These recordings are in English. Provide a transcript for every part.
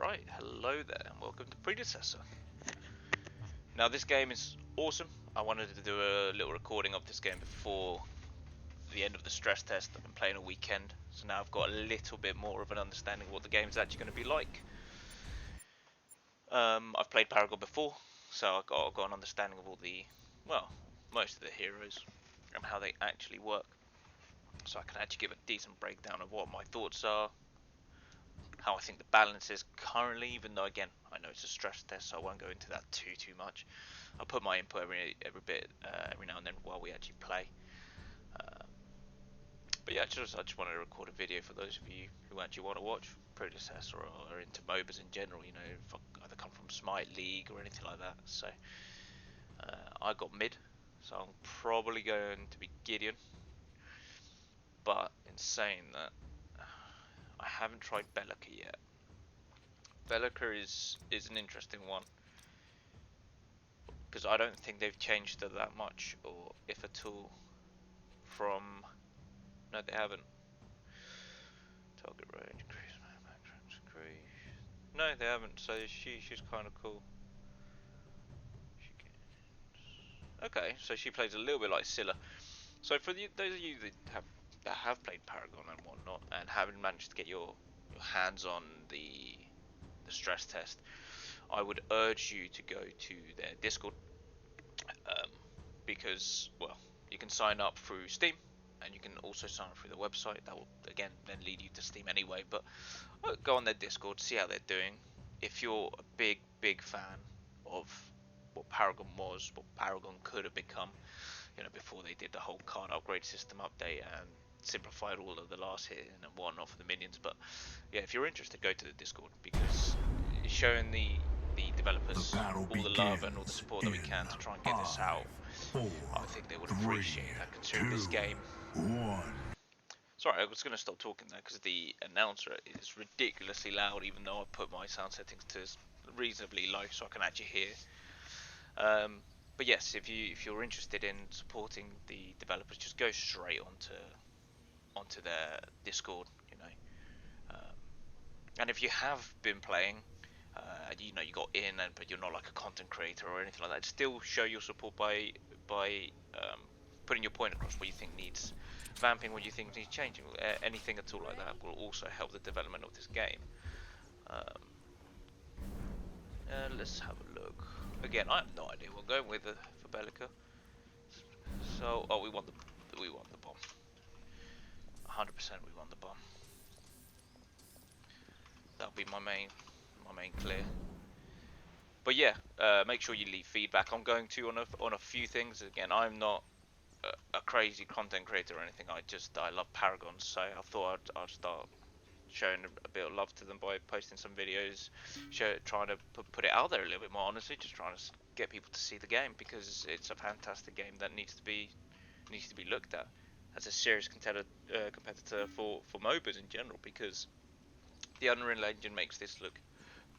Right, hello there and welcome to Predecessor. Now this game is awesome. I wanted to do a little recording of this game before the end of the stress test. I've been playing a weekend, so now I've got a little bit more of an understanding of what the game is actually going to be like. I've played Paragon before, so I've got an understanding of all the, well, most of the heroes and how they actually work. So I can actually give a decent breakdown of what my thoughts are, how I think the balance is currently, even though again I know it's a stress test, so I won't go into that too much. I'll put my input every bit every now and then while we actually play. But yeah, I just wanted to record a video for those of you who actually want to watch Predecessor or are into MOBAs in general. You know, if I either come from Smite League or anything like that. So I got mid, so I'm probably going to be Gideon. But in saying that, I haven't tried Belica yet. Belica is an interesting one because I don't think they've changed it that much, or if at all, from... No, they haven't. Target range increase, max increase. No, they haven't. So she's kind of cool. Okay, so she plays a little bit like Scylla. So for those of you that have played Paragon and whatnot, and haven't managed to get your hands on the stress test, I would urge you to go to their Discord, because, well, you can sign up through Steam, and you can also sign up through the website. That will again then lead you to Steam anyway. But go on their Discord, see how they're doing. If you're a big fan of what Paragon was, what Paragon could have become, you know, before they did the whole card upgrade system update and simplified all of the last hit and whatnot for the minions. But yeah, if you're interested, go to the Discord, because it's showing the developers all the love and all the support that we can to try and get this out. I think they would appreciate that, considering this game. Sorry, I was going to stop talking there because the announcer is ridiculously loud, even though I put my sound settings to reasonably low so I can actually hear. But yes, if you're interested in supporting the developers, just go straight onto their Discord, you know. And if you have been playing, you know, you got in, but you're not like a content creator or anything like that, still show your support by putting your point across, what you think needs vamping, what you think needs changing, anything at all like that will also help the development of this game. Let's have a look. Again, I have no idea what I'm going with for Belica. So, oh, we won the bomb. 100% we won the bomb. That'll be my main clear. But yeah, make sure you leave feedback. I'm going to on a few things. Again, I'm not a crazy content creator or anything. I love Paragon, so I thought I'd start showing a bit of love to them by posting some videos, trying to put it out there a little bit more honestly, just trying to get people to see the game, because it's a fantastic game that needs to be looked at as a serious competitor for MOBAs in general, because the Unreal Engine makes this look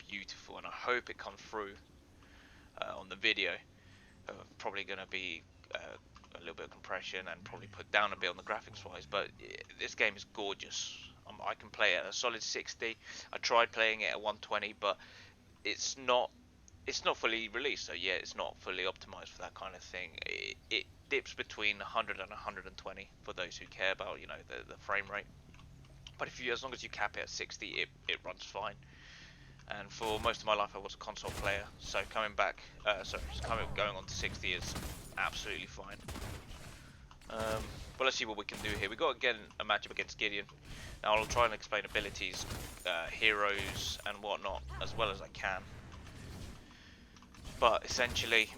beautiful, and I hope it comes through on the video. Probably going to be a little bit of compression and probably put down a bit on the graphics wise, but this game is gorgeous. I can play it at a solid 60. I tried playing it at 120, but it's not fully released, so yeah, it's not fully optimized for that kind of thing. It dips between 100 and 120 for those who care about, you know, the frame rate. But as long as you cap it at 60, it runs fine. And for most of my life I was a console player, so going on to 60 is absolutely fine. But let's see what we can do here. We got again a matchup against Gideon. Now I'll try and explain abilities, heroes and whatnot as well as I can. But essentially,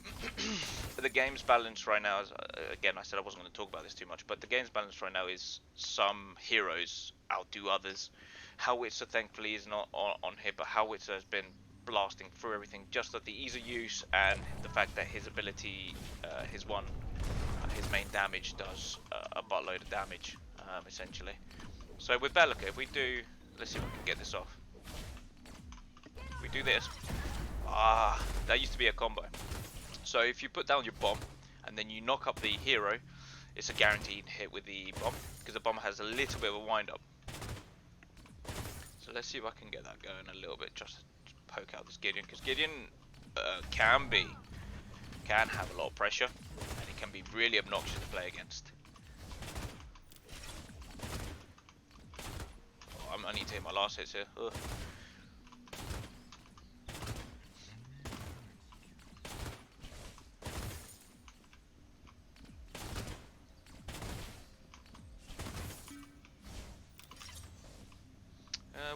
the game's balance right now is, again, I said I wasn't going to talk about this too much, but the game's balance right now is some heroes outdo others. Howitzer thankfully is not on here, but Howitzer has been blasting through everything just at the ease of use and the fact that his ability, his main damage does a buttload of damage, essentially. So with Belica, if we do, let's see if we can get this off. If we do this, that used to be a combo. So if you put down your bomb and then you knock up the hero, it's a guaranteed hit with the bomb, because the bomb has a little bit of a wind up. So let's see if I can get that going a little bit, just poke out this Gideon, because Gideon can have a lot of pressure, and he can be really obnoxious to play against. Oh, I need to hit my last hits here. Ugh.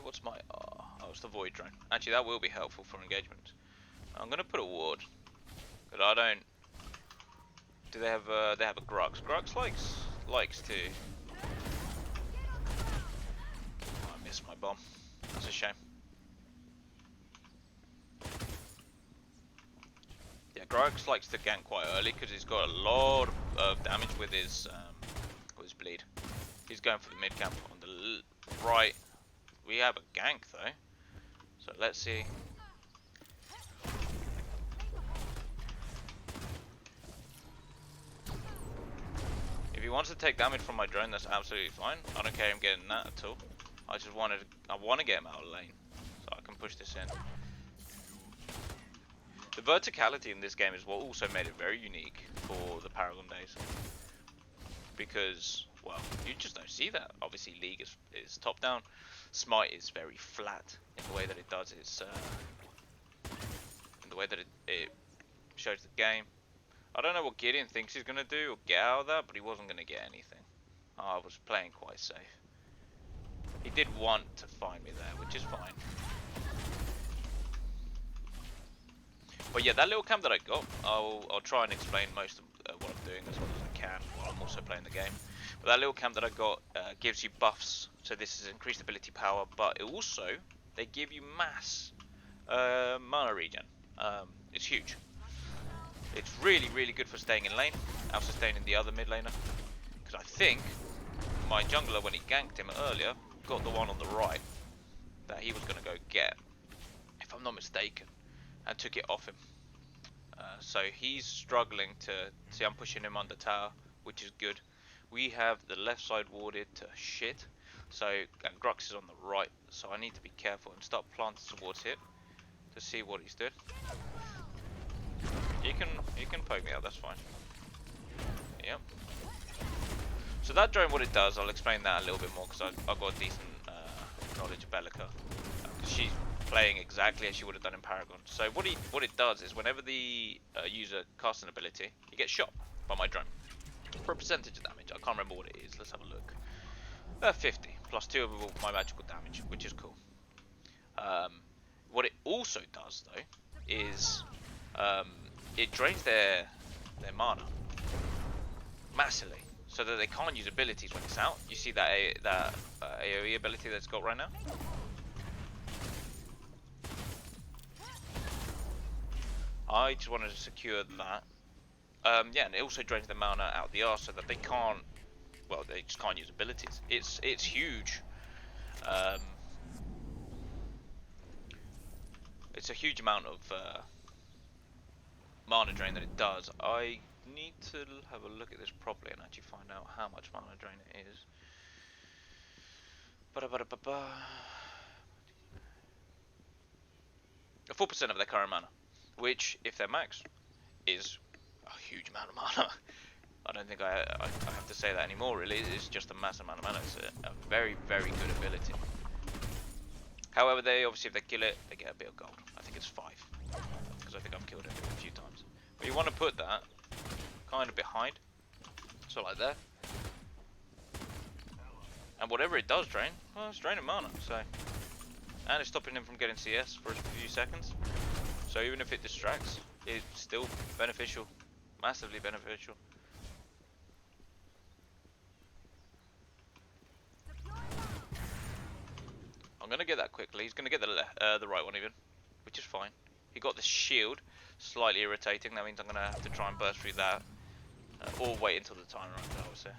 What's my... Oh, it's the Void Drone. Actually, that will be helpful for engagement. I'm going to put a ward. But I don't... Do they have a Grux? Grux likes to... Oh, I missed my bomb. That's a shame. Yeah, Grux likes to gank quite early because he's got a lot of damage with his bleed. He's going for the mid camp on the right. We have a gank though, so let's see. If he wants to take damage from my drone, that's absolutely fine. I don't care him getting that at all. I want to get him out of lane, so I can push this in. The verticality in this game is what also made it very unique for the Paragon days, because, well, you just don't see that. Obviously, League is top down. Smite is very flat in the way that it does its, in the way that it shows the game. I don't know what Gideon thinks he's going to do or get out of that, but he wasn't going to get anything. I was playing quite safe. He did want to find me there, which is fine. But yeah, that little camp that I got, I'll try and explain most of what I'm doing as well as I can while I'm also playing the game. But that little camp that I got gives you buffs, so this is increased ability power, but it also, they give you mass mana regen. It's huge. It's really, really good for staying in lane, out-sustaining the other mid laner. Because I think my jungler, when he ganked him earlier, got the one on the right that he was going to go get, if I'm not mistaken, and took it off him. So he's struggling to... See, I'm pushing him under tower, which is good. We have the left side warded to shit. So, and Grux is on the right, so I need to be careful and start planting towards him to see what he's doing. You can poke me out, that's fine. Yep. So that drone, what it does, I'll explain that a little bit more because I've got a decent knowledge of Belica. She's playing exactly as she would have done in Paragon. So what it does is whenever the user casts an ability, he gets shot by my drone for a percentage of damage. I can't remember what it is. Let's have a look. 50 plus 2 of my magical damage, which is cool. What it also does though is it drains their mana massively, so that they can't use abilities when it's out. You see that AoE ability that's got right now? I just wanted to secure that. Yeah, and it also drains the mana out the arse so that they can't, well, they just can't use abilities. It's huge. It's a huge amount of mana drain that it does. I need to have a look at this properly and actually find out how much mana drain it is. Ba-da-ba-da-ba-ba. 4% of their current mana, which, if they're max, is a huge amount of mana. I don't think I have to say that anymore, really. It's just a massive amount of mana. It's a very, very good ability. However, they obviously, if they kill it, they get a bit of gold. I think it's 5, because I think I've killed it a few times. But you want to put that kind of behind, so like that. And whatever it does drain, well, it's draining mana, so. And it's stopping him from getting CS for a few seconds. So even if it distracts, it's still beneficial, massively beneficial. I'm gonna get that quickly. He's gonna get the right one even, which is fine. He got the shield, slightly irritating. That means I'm gonna have to try and burst through that, or wait until the time runs out, I would say.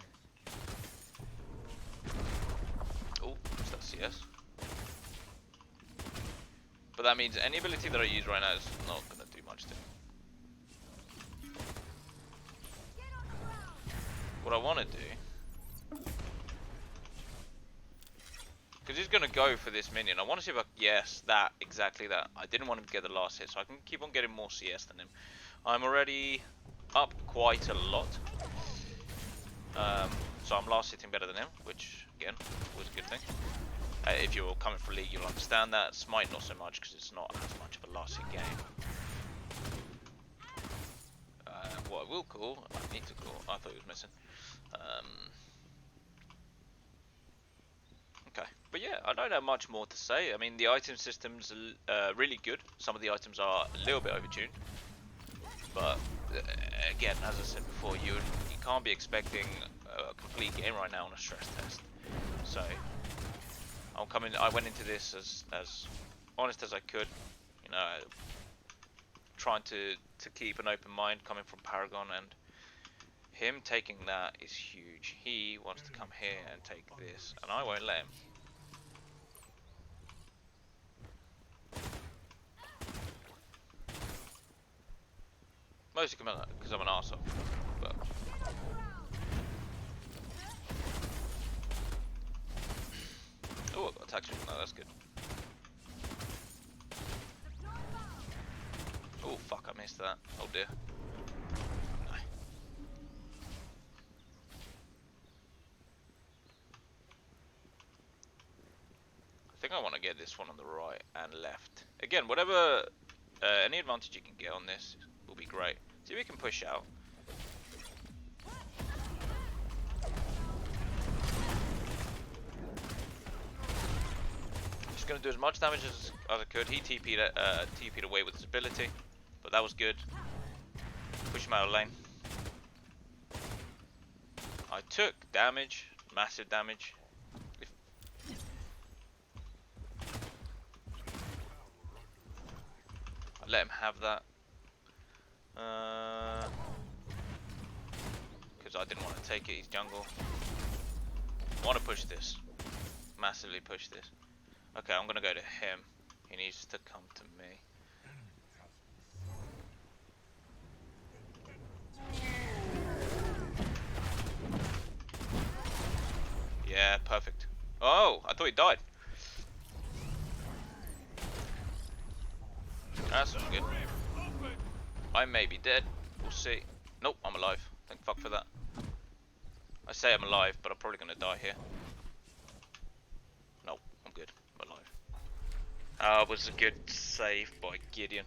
Oh, is that CS? But that means any ability that I use right now is not gonna do much to him. What I want to do Because he's going to go for this minion. I want to see if I... Yes, that. Exactly that. I didn't want him to get the last hit, so I can keep on getting more CS than him. I'm already up quite a lot. So I'm last hitting better than him, which, again, was a good thing. If you're coming for League, you'll understand that. Smite, not so much, because it's not as much of a last hit game. What I will call... I need to call... I thought he was missing. Okay, but yeah, I don't have much more to say. I mean, the item system's really good. Some of the items are a little bit overtuned, but again, as I said before, you can't be expecting a complete game right now on a stress test. So I went into this as honest as I could, you know, trying to keep an open mind coming from Paragon, and him taking that is huge. He wants to come here and take this, and I won't let him. Mostly because I'm an arsehole, but... Oh, I got attack speed. No, that's good. Oh, fuck, I missed that. Oh dear. No. I think I want to get this one on the right and left. Again, whatever, any advantage you can get on this will be great. See if we can push out. Just going to do as much damage as I could. He TP'd away with his ability, but that was good. Push him out of lane. I took damage, massive damage. I let him have that. Because I didn't want to take it, he's jungle. I want to push this. Massively push this. Okay, I'm going to go to him. He needs to come to me. Yeah, perfect. Oh, I thought he died. That's not good. I may be dead. We'll see. Nope, I'm alive. Thank fuck for that. I say I'm alive, but I'm probably going to die here. Nope, I'm good. I'm alive. It was a good save by Gideon.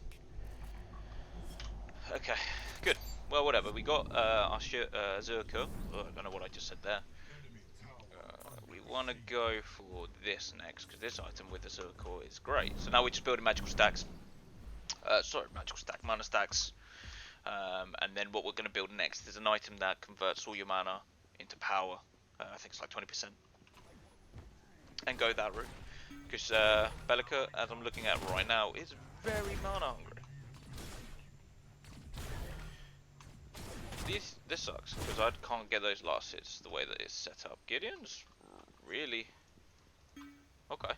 Okay, good. Well, whatever. We got our Zerker. Oh, I don't know what I just said there. We want to go for this next, because this item with the Zerker is great. So now we're just building magical stacks. Mana stacks. And then what we're going to build next is an item that converts all your mana into power. I think it's like 20%. And go that route. Because Belica, as I'm looking at right now, is very mana hungry. This sucks, because I can't get those last hits the way that it's set up. Gideon's really... Okay.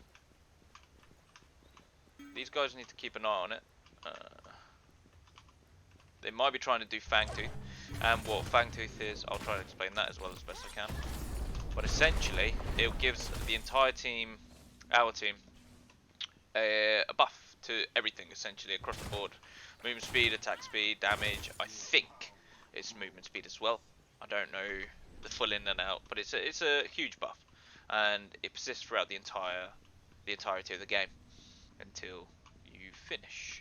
These guys need to keep an eye on it. They might be trying to do Fangtooth, and what Fangtooth is, I'll try to explain that as well as best I can. But essentially, it gives the entire team, our team, a buff to everything essentially across the board. Movement speed, attack speed, damage. I think it's movement speed as well. I don't know the full in and out, but it's a huge buff, and it persists throughout the entirety of the game until you finish.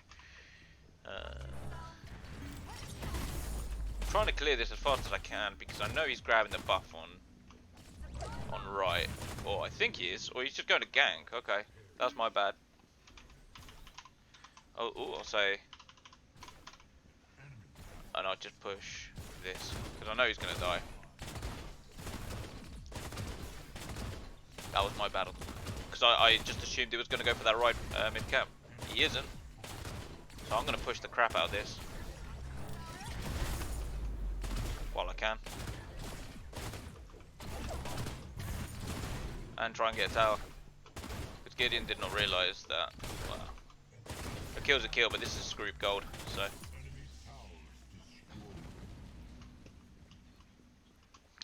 Trying to clear this as fast as I can because I know he's grabbing the buff on right, or I think he is, or he's just going to gank. Okay, that's my bad. Oh, I'll say, and I'll just push this because I know he's going to die. That was my battle because I just assumed he was going to go for that right mid camp. He isn't, so I'm going to push the crap out of this while I can, and try and get a tower. Because Gideon did not realise that. Well, a kill's a kill, but this is group gold, so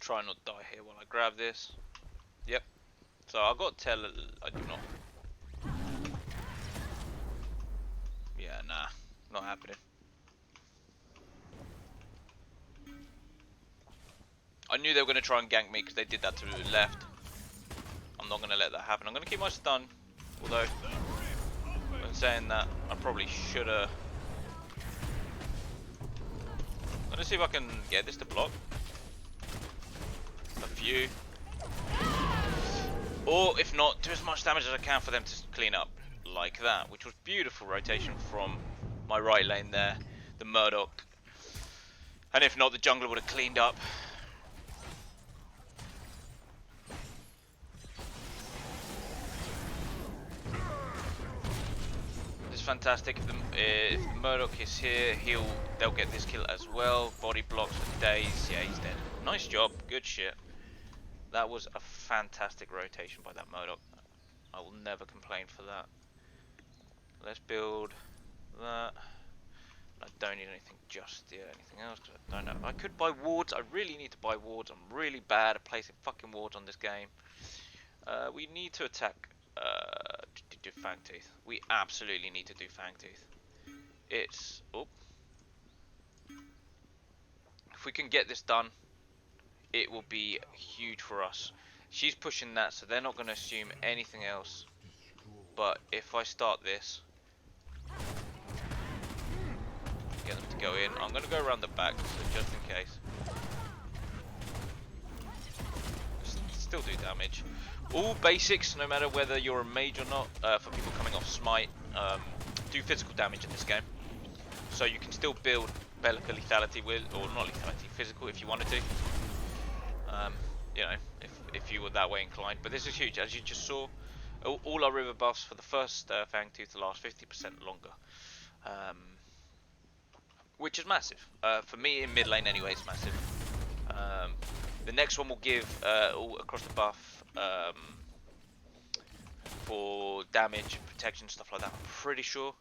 try not to die here while I grab this. Yep, So I got to tell. I do not. Yeah, nah, not happening. I knew they were going to try and gank me because they did that to the left. I'm not going to let that happen. I'm going to keep my stun. Although, when saying that, I probably should have. I'm going to see if I can get this to block. A few. Or, if not, do as much damage as I can for them to clean up. Like that. Which was beautiful rotation from my right lane there. The Murdoch. And if not, the jungler would have cleaned up. It's fantastic. If the Murdoch is here, they'll get this kill as well. Body blocks for days. Yeah, he's dead. Nice job. Good shit. That was a fantastic rotation by that Murdoch. I will never complain for that. Let's build that. I don't need anything just yet. Anything else? Cause I don't know. I could buy wards. I really need to buy wards. I'm really bad at placing fucking wards on this game. We need to attack. Do Fangtooth. We absolutely need to do Fangtooth. It's if we can get this done, it will be huge for us. She's pushing that, so they're not going to assume anything else. But if I start this, get them to go in. I'm going to go around the back, so just in case. Still do damage. All basics, no matter whether you're a mage or not, for people coming off smite, do physical damage in this game. So you can still build Belica lethality with, or not lethality, physical if you wanted to. You know, if you were that way inclined. But this is huge, as you just saw. All our river buffs for the first Fangtooth last 50% longer. Which is massive. For me in mid lane anyway, it's massive. The next one will give all across the buff for damage, protection, stuff like that. I'm pretty sure.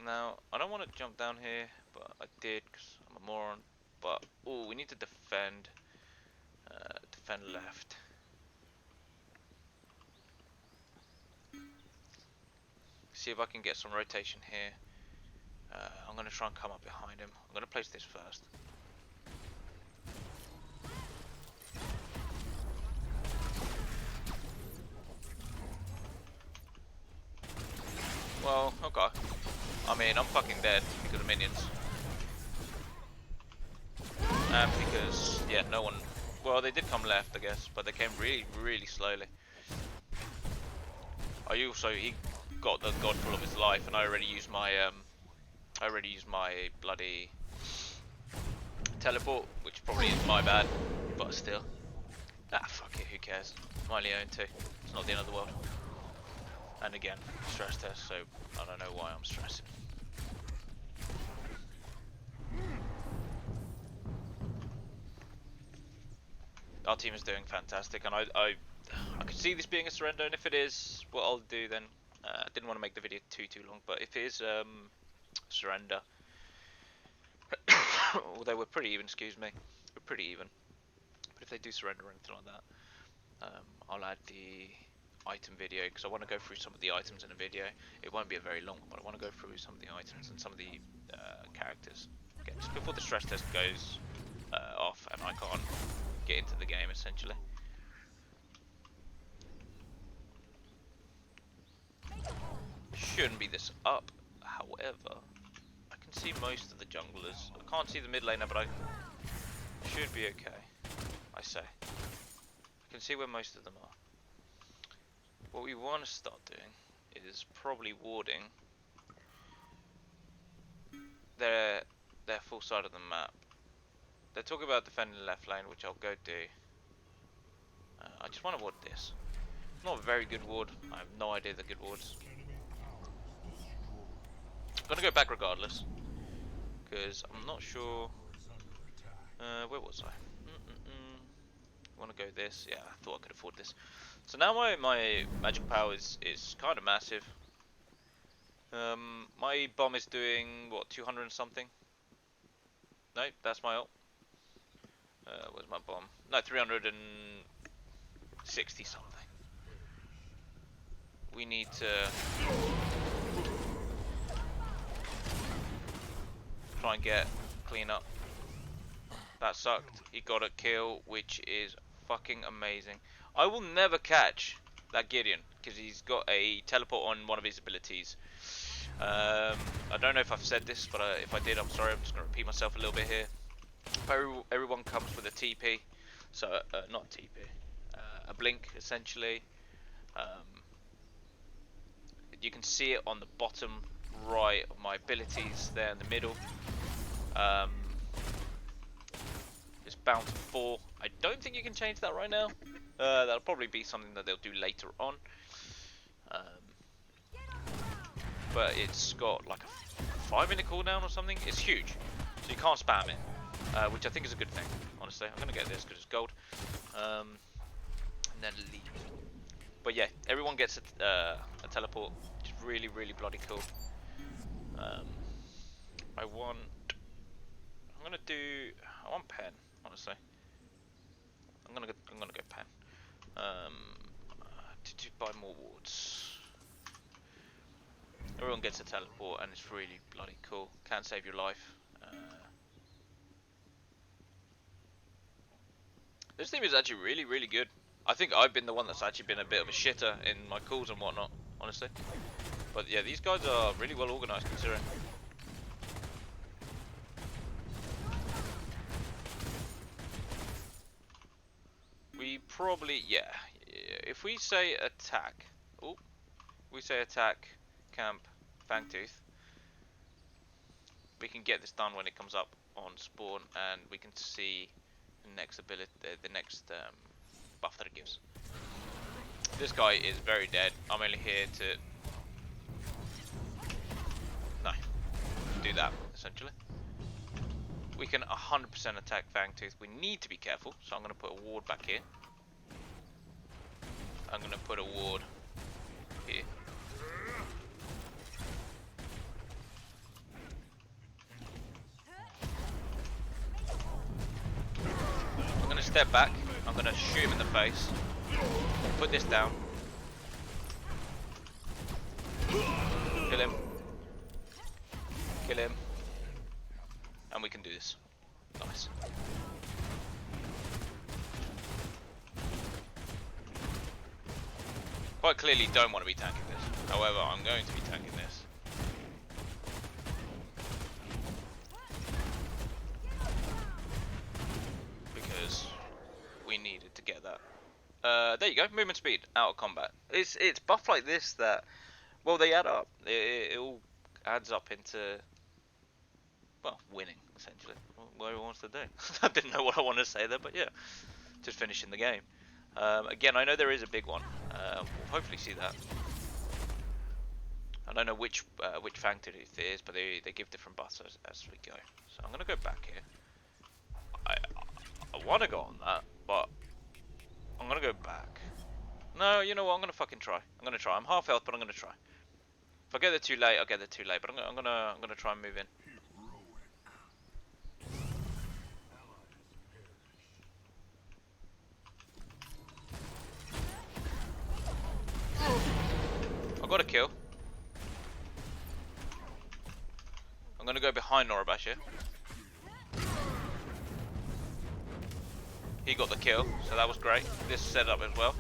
Now, I don't want to jump down here, but I did because I'm a moron. But, oh, we need to defend. Defend left. See if I can get some rotation here. I'm going to try and come up behind him. I'm going to place this first. Well, okay. I mean, I'm fucking dead because of minions. And because, yeah, no one... Well, they did come left, I guess, but they came really, really slowly. He got the god pull of his life, and I already used my bloody teleport, which probably is my bad, but still. Ah, fuck it, who cares? My Leon too. It's not the end of the world. And again, stress test, so I don't know why I'm stressing. Our team is doing fantastic, and I could see this being a surrender, and if it is, what I'll do then, I didn't want to make the video too long, but if it is surrender, although we're pretty even, excuse me, we're pretty even, but if they do surrender or anything like that, I'll add the item video, because I want to go through some of the items in a video. It won't be a very long one, but I want to go through some of the items and some of the characters. Okay, just before the stress test goes off and I can't get into the game essentially. Shouldn't be this up, however, I can see most of the junglers. I can't see the mid laner, but I should be okay, I say. I can see where most of them are. What we want to start doing is probably warding their full side of the map. They're talking about defending the left lane, which I'll go do. I just want to ward this. Not a very good ward. I have no idea the good wards. I'm gonna go back regardless, because I'm not sure. Where was I? Want to go this? Yeah, I thought I could afford this. So now my magic power is kind of massive. My bomb is doing what, 200 and something? No, that's my ult. Where's my bomb? No, 360 60 something. We need to try and clean up. That sucked. He got a kill, which is fucking amazing. I will never catch that Gideon because he's got a teleport on one of his abilities. I don't know if I've said this, but if I did, I'm sorry. I'm just going to repeat myself a little bit here. Everyone comes with a TP, so not a TP, a blink essentially. You can see it on the bottom right of my abilities there in the middle. It's bound to 4. I don't think you can change that right now. That'll probably be something that they'll do later on. But it's got like a 5-minute cooldown or something. It's huge, so you can't spam it, which I think is a good thing. Honestly, I'm gonna get this because it's gold, and then leave. But yeah, everyone gets a teleport, which is really, really bloody cool. I want pen. Honestly, I'm gonna go pen. To buy more wards. Everyone gets a teleport, and it's really bloody cool. Can save your life. This team is actually really, really good. I think I've been the one that's actually been a bit of a shitter in my calls and whatnot, honestly. But yeah, these guys are really well organised considering. We probably, yeah. If we say attack, camp, Fangtooth, we can get this done when it comes up on spawn, and we can see the next ability, the next buff that it gives. This guy is very dead. I'm only here to do that essentially. We can 100% attack Fangtooth. We need to be careful, so I'm going to put a ward back here. I'm going to put a ward here. I'm going to step back. I'm going to shoot him in the face. Put this down. Kill him. Kill him. And we can do this. Nice. Quite clearly don't want to be tanking this. However, I'm going to be tanking this. Because we needed to get that. There you go, movement speed, out of combat. It's buff like this that, well, they add up. It all adds up into, well, winning, essentially. What he wants to do. I didn't know what I wanted to say there, but yeah. Just finishing the game. Again, I know there is a big one. We'll hopefully see that. I don't know which Fangtooth it is, but they give different buffs as we go. So I'm going to go back here. I want to go on that, but I'm going to go back. No, you know what? I'm going to fucking try. I'm going to try. I'm half health, but I'm going to try. If I get there too late, I'll get there too late. But I'm gonna try and move in. I got a kill. I'm gonna go behind Norabash here. He got the kill, so that was great. This set up as well.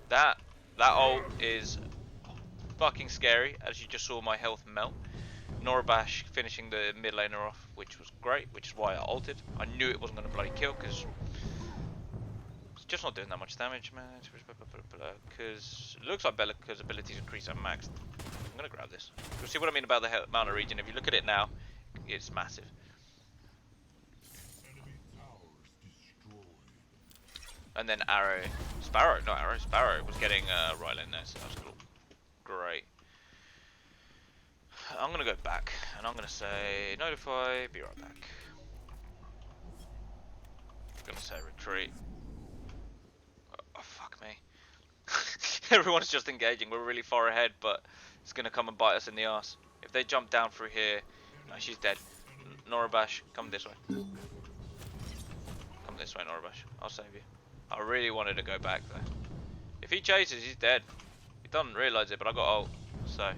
That ult is fucking scary, as you just saw my health melt. Norabash finishing the mid laner off, which was great, which is why I ulted. I knew it wasn't going to bloody kill, because it's just not doing that much damage, man. Because it looks like Belica's abilities increase at max. I'm going to grab this. You'll see what I mean about the amount of regen. If you look at it now, it's massive. And then Sparrow was getting right in there, so that was cool. Great. I'm gonna go back, and I'm gonna say notify, be right back. I'm gonna say retreat. Oh fuck me. Everyone's just engaging, we're really far ahead, but it's gonna come and bite us in the ass. If they jump down through here, no, she's dead. Norabash, come this way. Come this way, Norabash. I'll save you. I really wanted to go back there. If he chases, he's dead. He doesn't realise it, but I got ult. So,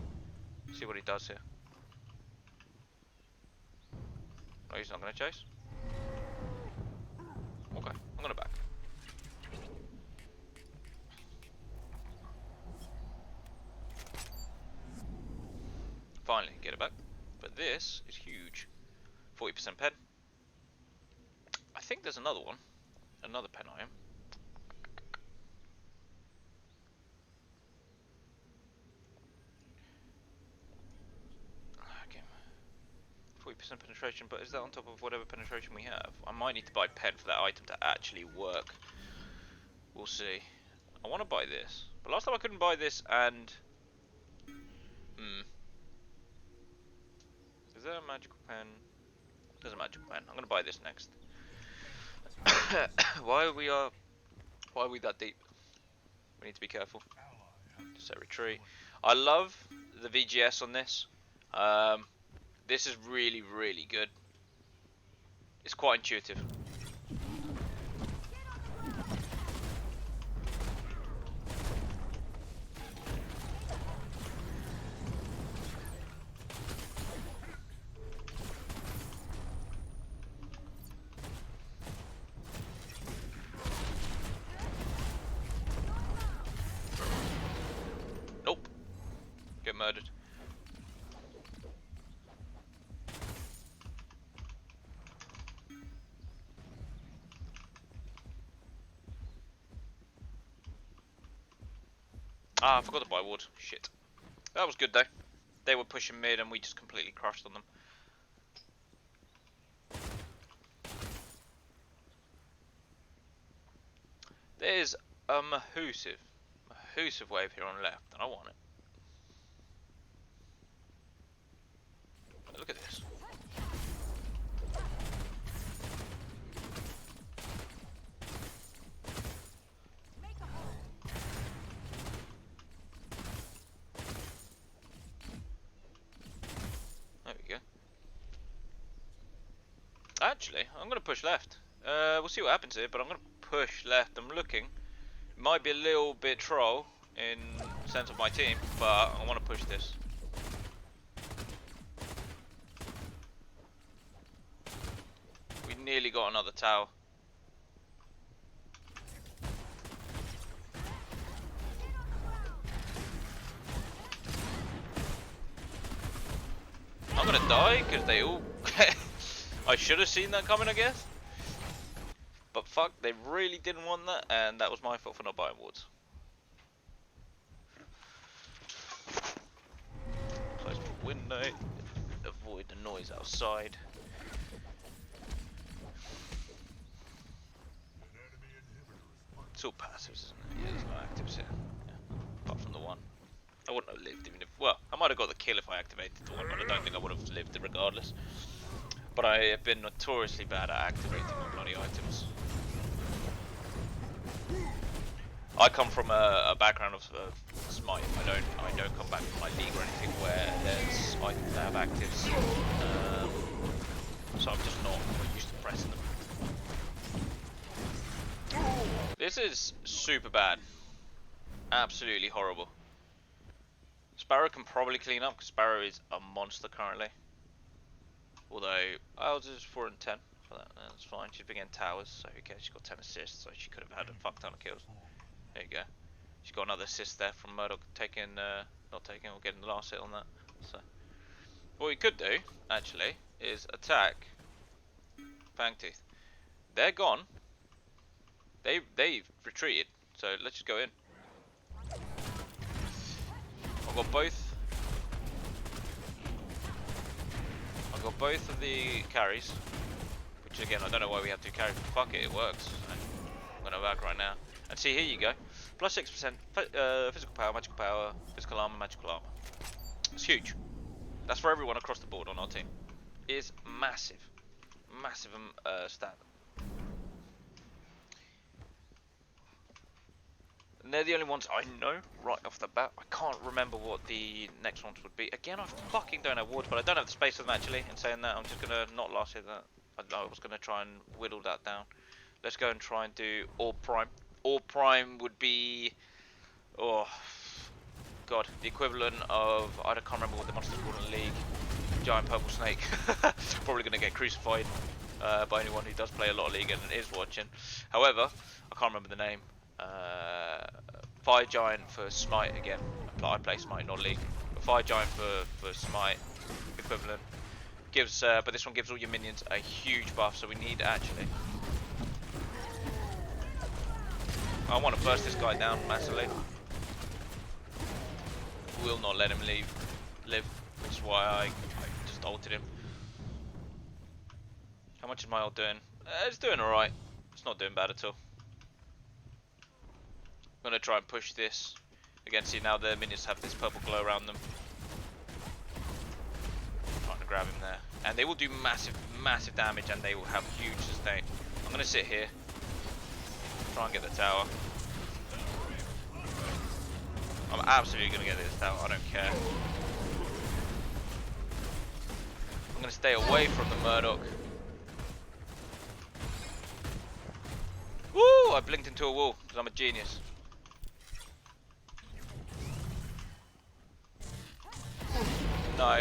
see what he does here. Oh, he's not going to chase? Okay, I'm going to back. Finally, get it back. But this is huge. 40% pen. I think there's another one. Another pen I am. Okay. 40% penetration, but is that on top of whatever penetration we have? I might need to buy pen for that item to actually work. We'll see. I want to buy this. But last time I couldn't buy this and... Is there a magical pen? There's a magical pen. I'm going to buy this next. Why are we that deep? We need to be careful. Just say retreat. I love the VGS on this. This is really, really good. It's quite intuitive. Nope. Get murdered. Ah, I forgot to buy wood. Shit. That was good though. They were pushing mid and we just completely crushed on them. There's a Mahusive wave here on left, and I want it. Look at this. There we go. Actually, I'm going to push left. We'll see what happens here, but I'm going to push left. I'm looking. It might be a little bit troll in sense of my team, but I want to push this. We nearly got another tower. I'm going to die because they all... I should have seen that coming, I guess. But fuck, they really didn't want that, and that was my fault for not buying wards. Close the window, avoid the noise outside. It's all passives, isn't it? Yeah, there's no actives here. Yeah. Apart from the one. I wouldn't have lived even if... Well, I might have got the kill if I activated the one, but I don't think I would have lived regardless. But I have been notoriously bad at activating my bloody items. I come from a background of smite. I don't come back from my league or anything where there's items that have actives. So I'm just not used to pressing them. This is super bad. Absolutely horrible. Sparrow can probably clean up because Sparrow is a monster currently. Although I'll just 4 and 10 for that. That's fine. She's big in towers, so who cares? She got 10 assists, so she could have had a fuck ton of kills. There you go. She got another assist there from Murdoch taking, not taking, or getting the last hit on that. So what we could do actually is attack Fangteeth. They're gone. They've retreated. So let's just go in. I've got both. I've got both of the carries, which again I don't know why we have to carry, but fuck it, it works. So I'm gonna back right now. And see, here you go. Plus 6% physical power, magical power, physical armor, magical armor. It's huge. That's for everyone across the board on our team. It is massive, massive stat. And they're the only ones I know right off the bat. I can't remember what the next ones would be. Again, I fucking don't have wards, but I don't have the space for them actually. In saying that, I'm just gonna not last hit that. I was gonna try and whittle that down. Let's go and try and do Orb Prime Or Prime would be, oh god, the equivalent of, I can't remember what the monster's called in the league. Giant purple snake. Probably going to get crucified by anyone who does play a lot of League and is watching. However, I can't remember the name. Fire Giant for Smite again. I play Smite, not League. But Fire Giant for Smite equivalent. Gives, but this one gives all your minions a huge buff, so we need actually. I want to burst this guy down massively. Will not let him live, which is why I just ulted him. How much is my ult doing? It's doing alright. It's not doing bad at all. I'm going to try and push this. Again, see now the minions have this purple glow around them. Trying to grab him there. And they will do massive damage and they will have huge sustain. I'm going to sit here. Try and get the tower. I'm absolutely going to get this tower, I don't care. I'm going to stay away from the Murdoch. Woo! I blinked into a wall because I'm a genius. No.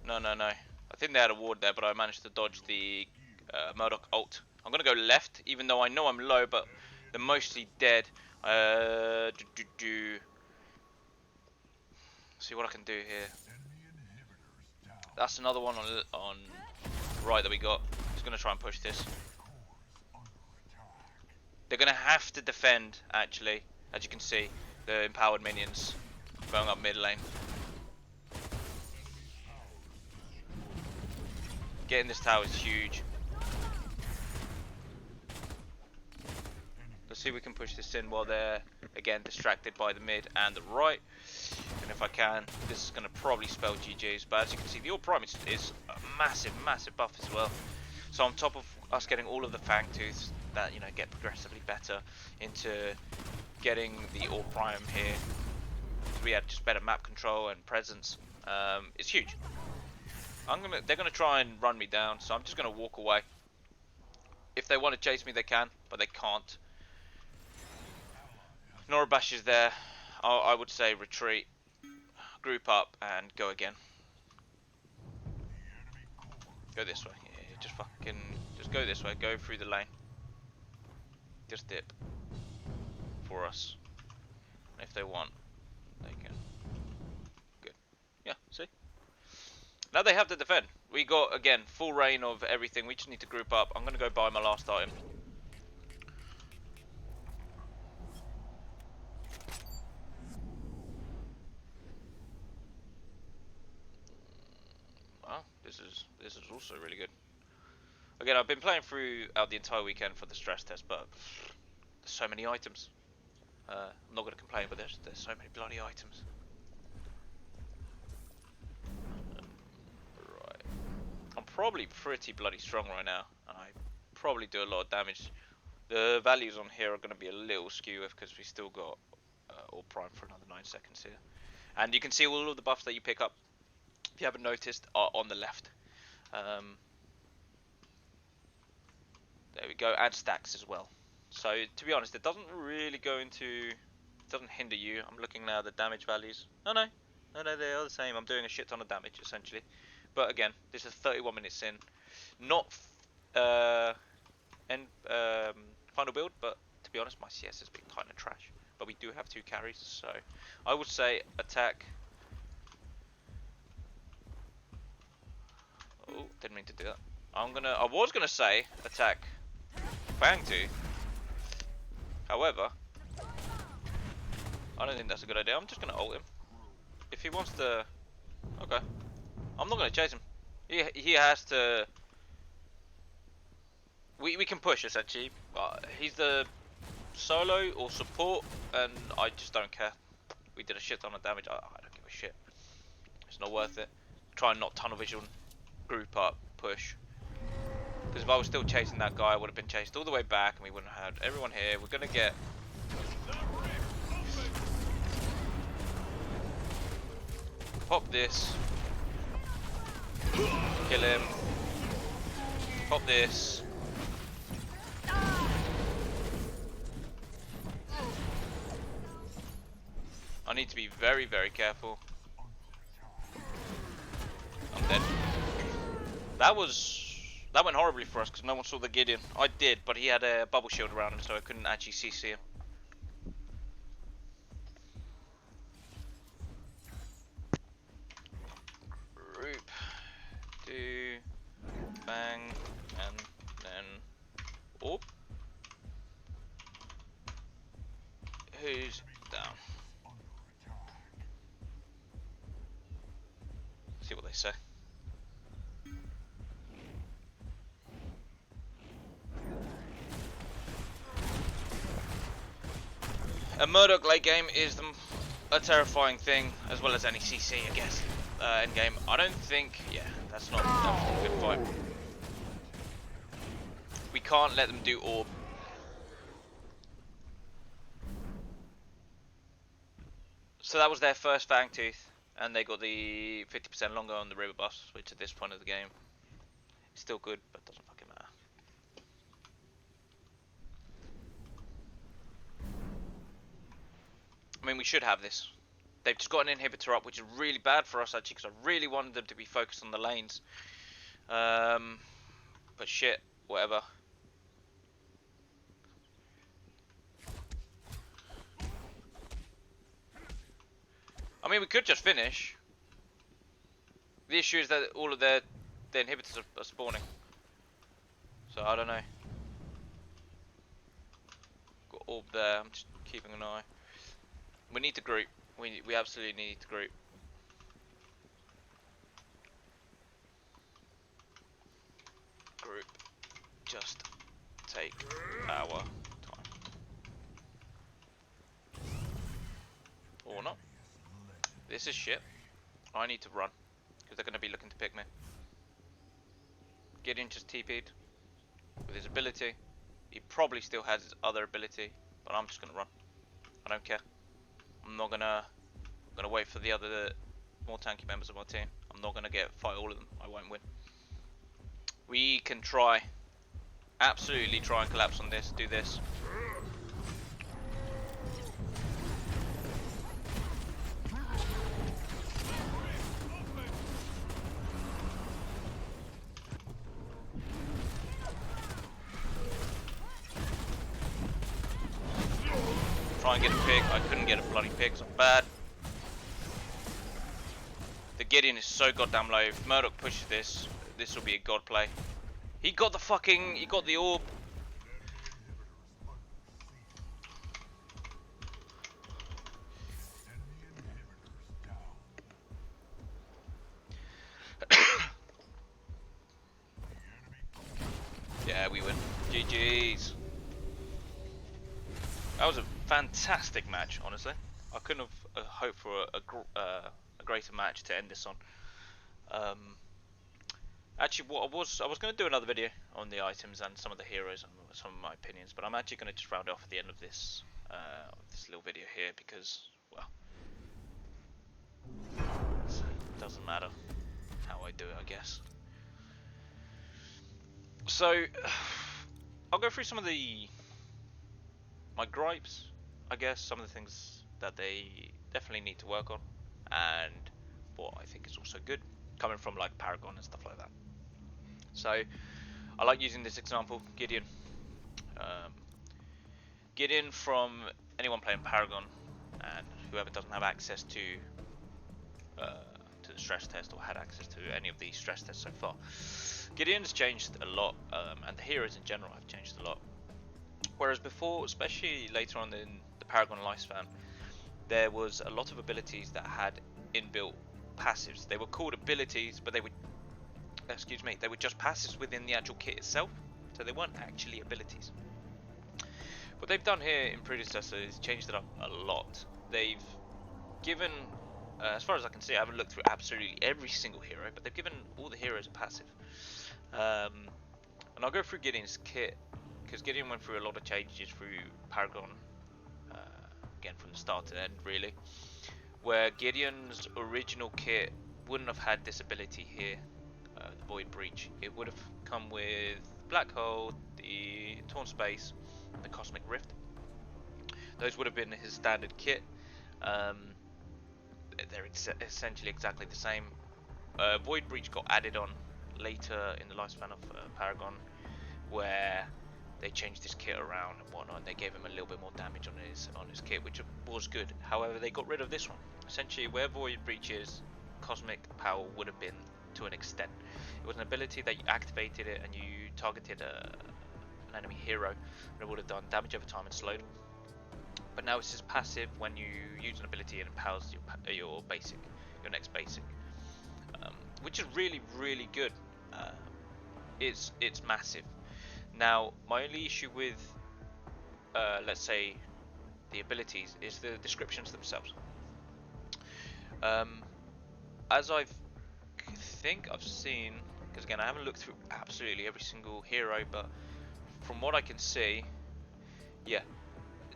No. I think they had a ward there, but I managed to dodge the Murdoch ult. I'm going to go left, even though I know I'm low, but they're mostly dead. See what I can do here. That's another one on right that we got. Just going to try and push this. They're going to have to defend, actually, as you can see, the empowered minions going up mid lane. Getting this tower is huge. Let's see if we can push this in while they're, again, distracted by the mid and the right. And if I can, this is going to probably spell GG's. But as you can see, the All Prime is a massive buff as well. So on top of us getting all of the Fang Tooths that, you know, get progressively better into getting the All Prime here, we had just better map control and presence. It's huge. They're gonna try and run me down, so I'm just gonna walk away. If they want to chase me, they can, but they can't. Norabash is there. I would say retreat, group up, and go again. Go this way. Yeah, just go this way. Go through the lane. Just dip for us. And if they want, they can. Good. Yeah. See. Now they have to defend. We got, again, full reign of everything. We just need to group up. I'm going to go buy my last item. Wow, this is also really good. Again, I've been playing throughout the entire weekend for the stress test, but there's so many items. I'm not going to complain, but there's so many bloody items. I'm probably pretty bloody strong right now, and I probably do a lot of damage. The values on here are going to be a little skew because we still got All Prime for another 9 seconds here. And you can see all of the buffs that you pick up, if you haven't noticed, are on the left. There we go, and stacks as well. So to be honest, it doesn't really doesn't hinder you. I'm looking now at the damage values. No, they are the same. I'm doing a shit ton of damage essentially. But again, this is 31 minutes in. Not final build, but to be honest, my CS has been kind of trash. But we do have 2 carries, so I would say attack. Oh, didn't mean to do that. I was gonna say attack Fang Tooth. However, I don't think that's a good idea. I'm just gonna ult him. If he wants to, okay. I'm not going to chase him. He has to. We can push essentially. He's the solo or support, and I just don't care. We did a shit ton of damage. I don't give a shit. It's not worth it. Try and not tunnel vision, group up, push. Because if I was still chasing that guy, I would have been chased all the way back, and we wouldn't have had everyone here. We're gonna get. Pop this. Kill him. Pop this. need to be very, very careful. I'm dead. That went horribly for us because no one saw the Gideon. I did, but he had a bubble shield around him, so I couldn't actually CC him. Group, do, bang, and then orb. Who's down? See what they say. A Murdoch late game is a terrifying thing, as well as any CC, I guess. End game. I don't think. Yeah, that's not a good fight. We can't let them do orb. So that was their first Fang Tooth, and they got the 50% longer on the river buffs, which at this point of the game is still good, but doesn't fucking matter. I mean, we should have this. They've just got an inhibitor up, which is really bad for us actually, because I really wanted them to be focused on the lanes. But shit, whatever. I mean, we could just finish. The issue is that all of their inhibitors are spawning. So I don't know. Got orb there. I'm just keeping an eye. We need to group. We absolutely need to group. Group. Just take our time. Or not. This is shit. I need to run. Because they're going to be looking to pick me. Gideon just TP'd. With his ability. He probably still has his other ability. But I'm just going to run. I don't care. I'm not going to... I'm going to wait for the other... more tanky members of my team. I'm not going to fight all of them. I won't win. We can try. Absolutely try and collapse on this. Do this. Try and get a pick. I couldn't get a bloody pick, so bad. The Gideon is so goddamn low. If Murdoch pushes this, this will be a god play. He got the orb. Yeah, we win. GG's. That was a fantastic match, honestly. I couldn't have hoped for a greater match to end this on. Actually, what I was going to do another video on the items and some of the heroes and some of my opinions, but I'm actually going to just round it off at the end of this little video here because, well, it doesn't matter how I do it, I guess. So, I'll go through some of my gripes, I guess, some of the things that they definitely need to work on, and what I think is also good, coming from like Paragon and stuff like that. So, I like using this example, Gideon. Gideon from anyone playing Paragon, and whoever doesn't have access to the stress test or had access to any of the stress tests so far. Gideon's changed a lot, and the heroes in general have changed a lot. Whereas before, especially later on in the Paragon lifespan, there was a lot of abilities that had inbuilt passives. They were called abilities, but they were, they were just passives within the actual kit itself, so they weren't actually abilities. What they've done here in Predecessor is changed it up a lot. They've given, as far as I can see, I haven't looked through absolutely every single hero, but they've given all the heroes a passive. And I'll go through Gideon's kit, because Gideon went through a lot of changes through Paragon, again from the start to end really, where Gideon's original kit wouldn't have had this ability here, the Void Breach. It would have come with Black Hole, the Torn Space, and the Cosmic Rift. Those would have been his standard kit. they're essentially exactly the same. Void Breach got added on later in the lifespan of Paragon, where they changed his kit around and whatnot, and they gave him a little bit more damage on his kit, which was good. However, they got rid of this one. Essentially, where Void Breach is, Cosmic Power would have been to an extent. It was an ability that you activated it and you targeted an enemy hero, and it would have done damage over time and slowed. But now it's just passive when you use an ability and empowers your basic, your next basic, which is really, really good. It's massive. Now, my only issue with, let's say, the abilities is the descriptions themselves. As I think I've seen, because again I haven't looked through absolutely every single hero, but from what I can see, yeah,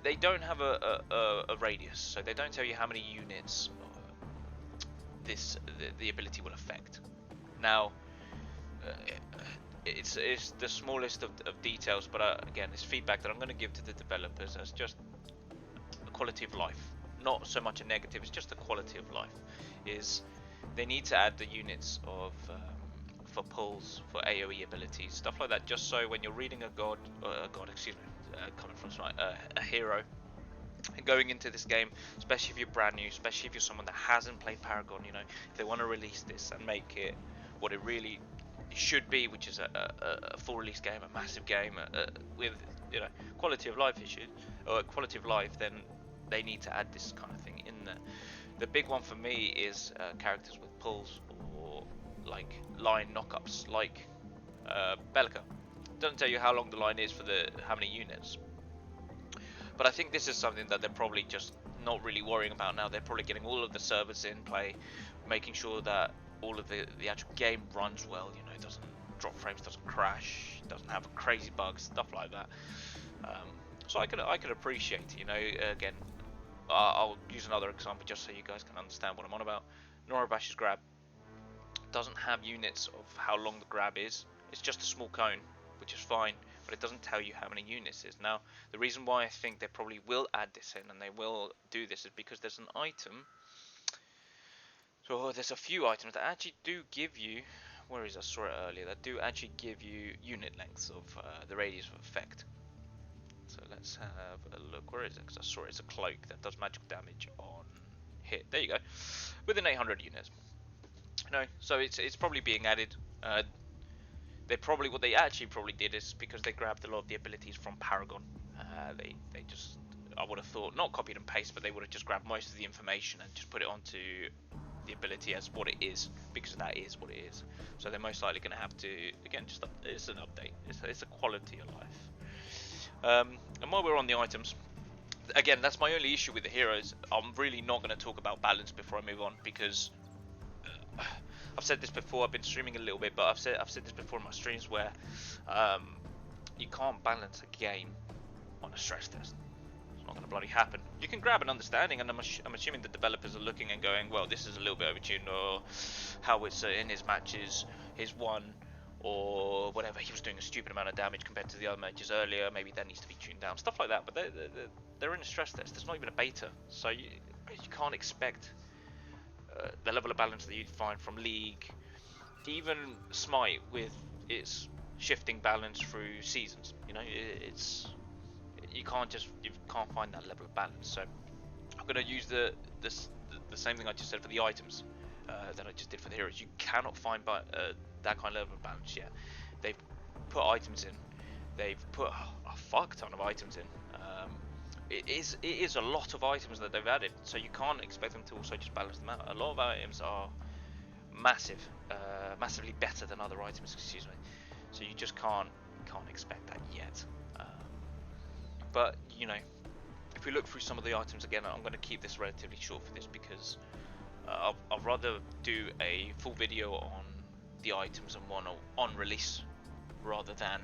they don't have a radius, so they don't tell you how many units the ability will affect. Now, it's the smallest of details, but again, it's feedback that I'm going to give to the developers as just a quality of life, not so much a negative. It's just the quality of life. Is they need to add the units of for pulls, for AoE abilities, stuff like that, just so when you're reading a hero, and going into this game, especially if you're brand new, especially if you're someone that hasn't played Paragon, you know, if they want to release this and make it what it really should be, which is a full release game, a massive game with, you know, quality of life issues or quality of life, then they need to add this kind of thing in there. The big one for me is characters with pulls or like line knockups, like Belica. Doesn't tell you how long the line is for how many units, but I think this is something that they're probably just not really worrying about now. They're probably getting all of the servers in play, making sure that all of the actual game runs well. You know, it doesn't drop frames, doesn't crash, doesn't have crazy bugs, stuff like that. So I could appreciate it. You know, again, I'll use another example just so you guys can understand what I'm on about. Norabash's grab doesn't have units of how long the grab is. It's just a small cone, which is fine, but it doesn't tell you how many units it is. Now, the reason why I think they probably will add this in and they will do this is because there's an item. So there's a few items that actually do give you, where is I saw it earlier, that do actually give you unit lengths of the radius of effect. So let's have a look. Where is it? Because I saw it's a cloak that does magical damage on hit. There you go. Within 800 units. No, so it's probably being added. What they actually probably did is because they grabbed a lot of the abilities from Paragon. They just, I would have thought, not copied and pasted, but they would have just grabbed most of the information and just put it onto the ability as what it is, because that is what it is. So they're most likely going to have to, again, just it's an update. It's a quality of life. And while we're on the items, again, that's my only issue with the heroes. I'm really not going to talk about balance before I move on, because I've said this before. I've been streaming a little bit, but I've said this before in my streams where you can't balance a game on a stress test. It's not going to bloody happen. You can grab an understanding, and I'm assuming the developers are looking and going, well, this is a little bit overtuned, or how it's in his matches, his one, or whatever, he was doing a stupid amount of damage compared to the other matches earlier, maybe that needs to be tuned down, stuff like that. But they're in a stress test. There's not even a beta, so you can't expect the level of balance that you'd find from League, even Smite with its shifting balance through seasons. You know, you can't find that level of balance. So I'm going to use the same thing I just said for the items that I just did for the heroes. You cannot find that kind of level of balance yet. They've put items in. They've put a fuck ton of items in. It is a lot of items that they've added, so you can't expect them to also just balance them out. A lot of items are massively better than other items, excuse me. So you just can't expect that yet. But you know, if we look through some of the items again, I'm going to keep this relatively short for this because I'd rather do a full video on the items and one on release rather than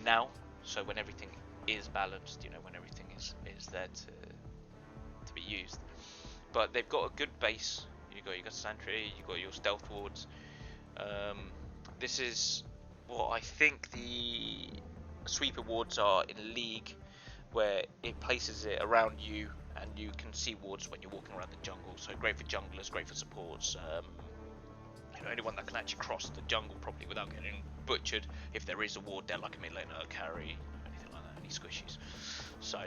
now. So when everything is balanced, you know, when everything is there to be used. But they've got a good base. You got Sentry, you got your Stealth Wards. This is what I think the Sweeper Wards are in League, where it places it around you and you can see wards when you're walking around the jungle. So great for junglers, great for supports. You know, anyone that can actually cross the jungle properly without getting butchered. If there is a ward there, like a mid laner, a carry, anything like that, any squishies. So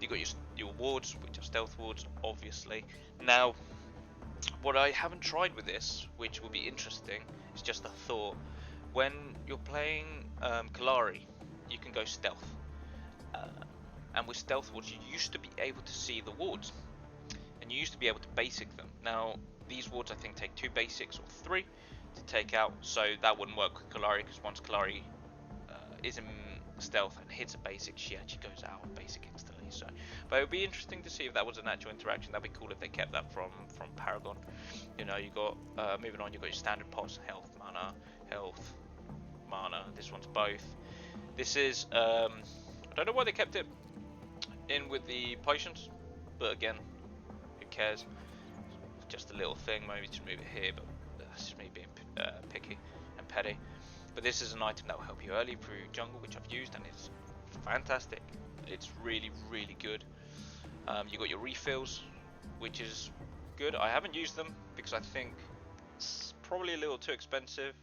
you got your wards, which are stealth wards, obviously. Now, what I haven't tried with this, which will be interesting, is just a thought. When you're playing Kalari, you can go stealth. And with stealth wards, you used to be able to see the wards. And you used to be able to basic them. Now, these wards I think take 2 basics or 3 to take out. So that wouldn't work with Kalari, because once Kalari is in stealth and hits a basic, she actually goes out of basic instantly. So, but it would be interesting to see if that was an actual interaction. That'd be cool if they kept that from Paragon. You know, you got moving on. You got your standard pots, health, mana. This one's both. This is I don't know why they kept it in with the potions, but again, who cares? It's just a little thing. Maybe to move it here, but that's just me being picky and petty. But this is an item that will help you early through jungle, which I've used, and it's fantastic. It's really, really good. You got your refills, which is good. I haven't used them because I think it's probably a little too expensive.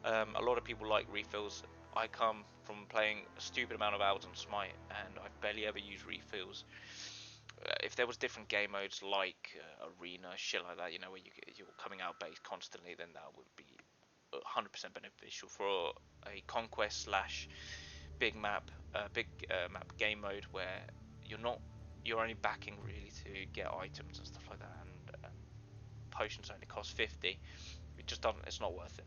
A lot of people like refills. I come from playing a stupid amount of hours on Smite, and I've barely ever used refills. If there was different game modes like arena, shit like that, you know, where you're coming out base constantly, then that would be 100% beneficial. For a conquest slash big map game mode where you're only backing really to get items and stuff like that, and potions only cost 50. It just doesn't. It's not worth it.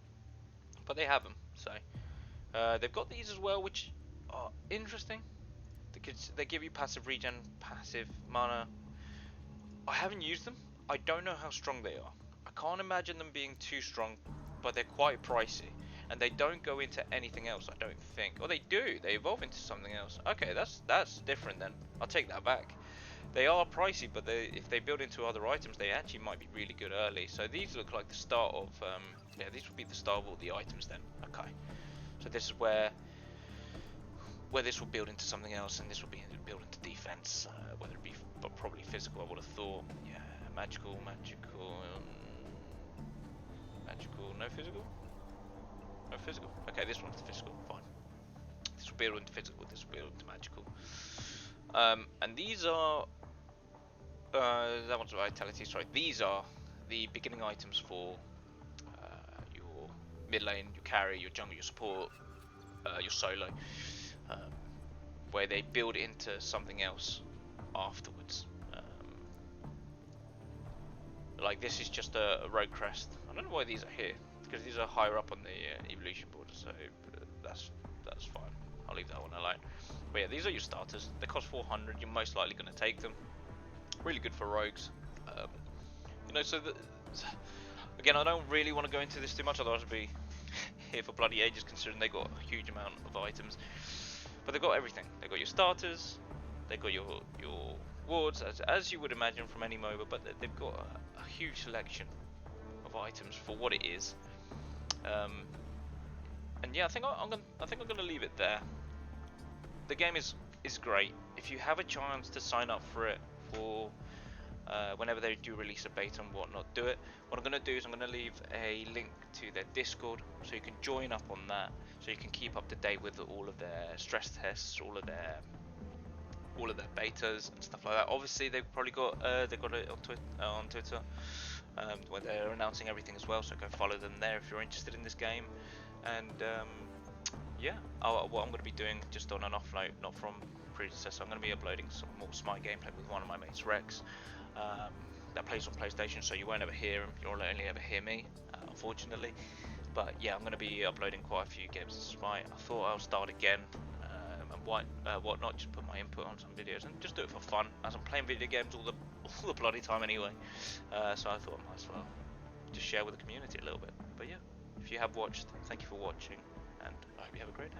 But they have them, so they've got these as well, which are interesting because they give you passive regen, passive mana. I haven't used them. I don't know how strong they are. I can't imagine them being too strong, but they're quite pricey, and they don't go into anything else, I don't think. Or they do. They evolve into something else. Okay, that's different then. I'll take that back. They are pricey, but if they build into other items, they actually might be really good early. So these look like the start of yeah, these would be the start of all the items then. Okay, so this is where this will build into something else, and this will be built into defense, whether it be but probably physical. I would have thought. Yeah, magical, no physical. No physical. Okay, this one's physical. Fine. This will build into physical. This will build into magical. And these are that one's vitality. Sorry, these are the beginning items for your mid lane, your carry, your jungle, your support, your solo, where they build into something else afterwards. Like this is just a rogue crest. I don't know why these are here, because these are higher up on the evolution board, so that's fine. I'll leave that one alone. But yeah, these are your starters. They cost 400. You're most likely going to take them. Really good for rogues. You know, so again, I don't really want to go into this too much, otherwise I'd be here for bloody ages, considering they got a huge amount of items. But they've got everything. They've got your starters. They've got your wards, as you would imagine from any MOBA, but they've got a huge selection of items for what it is. And yeah, I think I'm gonna leave it there. The game is great. If you have a chance to sign up for it for whenever they do release a beta and whatnot, do it. What I'm gonna do is I'm gonna leave a link to their Discord, so you can join up on that, so you can keep up to date with all of their stress tests, all of their betas and stuff like that. Obviously, they've probably got it on Twitter, where they're announcing everything as well. So go follow them there if you're interested in this game. And yeah, what I'm going to be doing, just on an off note, not from Predecessor, I'm going to be uploading some more Smite gameplay with one of my mates, Rex, that plays on PlayStation. So you won't ever hear him. You'll only ever hear me, unfortunately. But yeah, I'm going to be uploading quite a few games of Smite. I thought I'll start again. Whatnot, just put my input on some videos and just do it for fun, as I'm playing video games all the bloody time anyway. So I thought I might as well just share with the community a little bit. But yeah, if you have watched, thank you for watching, and I hope you have a great day.